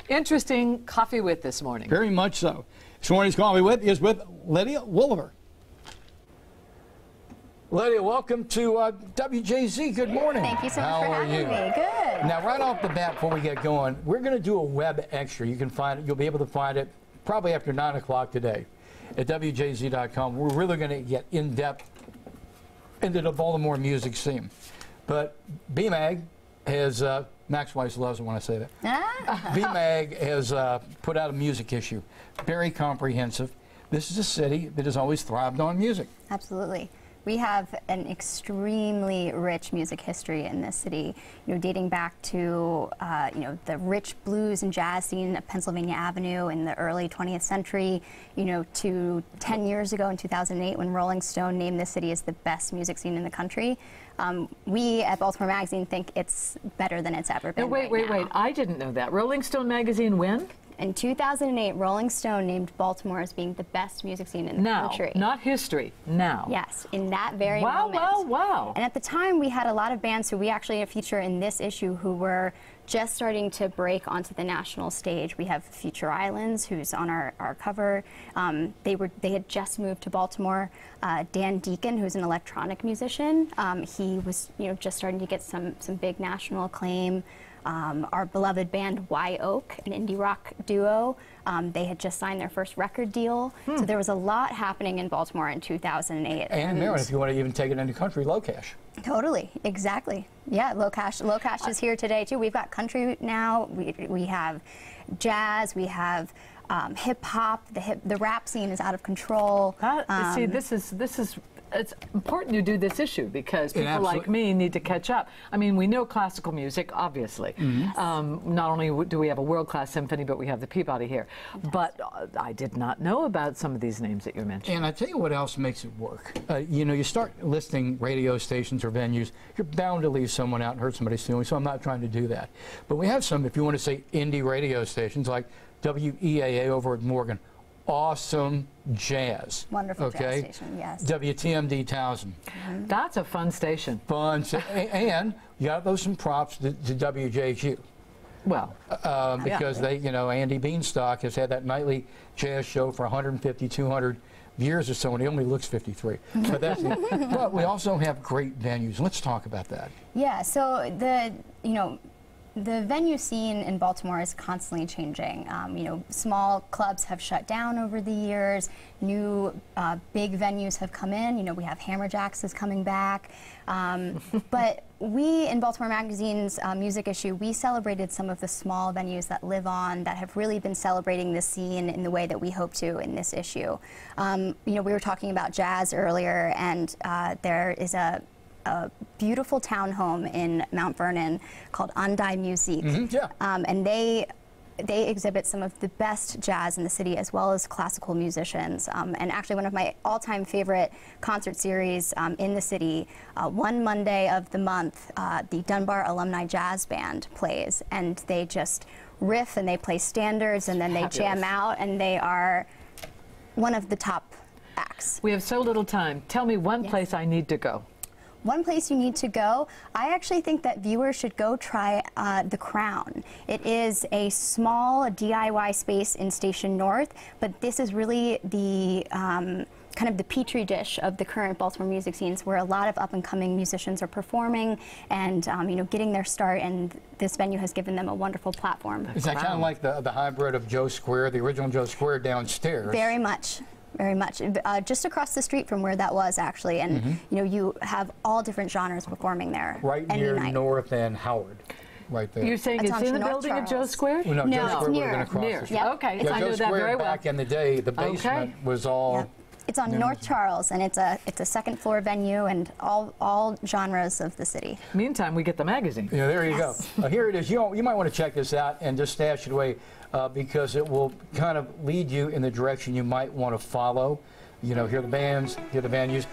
Interesting coffee with this morning. Very much so. This morning's coffee with is with Lydia Woolver. Lydia, welcome to WJZ. Good morning. Thank you so much for having me. Good. Now, right off the bat, before we get going, we're going to do a web extra. You can find it. You'll be able to find it probably after 9 o'clock today at WJZ.com. We're really going to get in depth into the Baltimore music scene. But BMAG has, Max Weiss loves it when I say that. BMAG has put out a music issue, very comprehensive. This is a city that has always thrived on music. Absolutely. We have an extremely rich music history in this city, dating back to, the rich blues and jazz scene of Pennsylvania Avenue in the early 20th century, to 10 years ago in 2008 when Rolling Stone named this city as the best music scene in the country. We at Baltimore Magazine think it's better than it's ever been. No, wait. I didn't know that. Rolling Stone Magazine when? In 2008, Rolling Stone named Baltimore as being the best music scene in the country. Not history, now. Yes, in that very moment. Wow. And at the time, we had a lot of bands who we actually feature in this issue who were just starting to break onto the national stage. We have Future Islands, who's on our cover. They had just moved to Baltimore. Dan Deacon, who's an electronic musician, he was just starting to get some big national acclaim. Our beloved band Y Oak, an indie rock duo, they had just signed their first record deal. So there was a lot happening in Baltimore in 2008. And Maryland, if you want to even take it into country, Low Cash. Totally, exactly. Yeah, Low Cash is here today too. We've got country now. We have jazz. We have hip hop. The rap scene is out of control. See, this is. It's important you do this issue because people like me need to catch up. I mean, we know classical music, obviously. Not only do we have a world-class symphony, but we have the Peabody here. But I did not know about some of these names that you mentioned. And I tell you what else makes it work. You start listing radio stations or venues, you're bound to leave someone out and hurt somebody's feelings, so I'm not trying to do that. But we have some, if you want to say indie radio stations, like WEAA over at Morgan. Awesome jazz. Wonderful jazz station, yes. WTMD Towson. That's a fun station. Fun. And you got to throw some props to WJQ. Well, because they, Andy Beanstalk has had that nightly jazz show for 150, 200 years or so, and he only looks 53. But that's it. But we also have great venues. Let's talk about that. Yeah, so the venue scene in Baltimore is constantly changing. Small clubs have shut down over the years. New big venues have come in. We have Hammerjacks is coming back. But we, in Baltimore Magazine's music issue, we celebrated some of the small venues that live on, that have really been celebrating the scene in the way that we hope to in this issue. We were talking about jazz earlier, and there is a beautiful townhome in Mount Vernon called Andai Musique. And they exhibit some of the best jazz in the city as well as classical musicians. And actually one of my all-time favorite concert series in the city, one Monday of the month, the Dunbar Alumni Jazz Band plays, and they just riff and they play standards and then they jam out, and they are one of the top acts. We have so little time. Tell me one place I need to go. One place you need to go, I actually think that viewers should go try The Crown. It is a small DIY space in Station North, but this is really the kind of the petri dish of the current Baltimore music scenes, where a lot of up-and-coming musicians are performing and getting their start, and this venue has given them a wonderful platform. Is that kind of like the hybrid of Joe Square, the original Joe Square downstairs? Very much. Very much. Just across the street from where that was, actually. And, you have all different genres performing there. Right near North and Howard. Right there. You're saying it's in the building of Joe Square? Well, no, Joe Square, near. We're going to cross the street. Okay, I know that very well. Back in the day, the basement was all... It's on North Charles, and it's a second floor venue, and all genres of the city. Meantime, we get the magazine. Yeah, there you go. Here it is. You might want to check this out and just stash it away because it will kind of lead you in the direction you might want to follow. Hear the bands, hear the venues.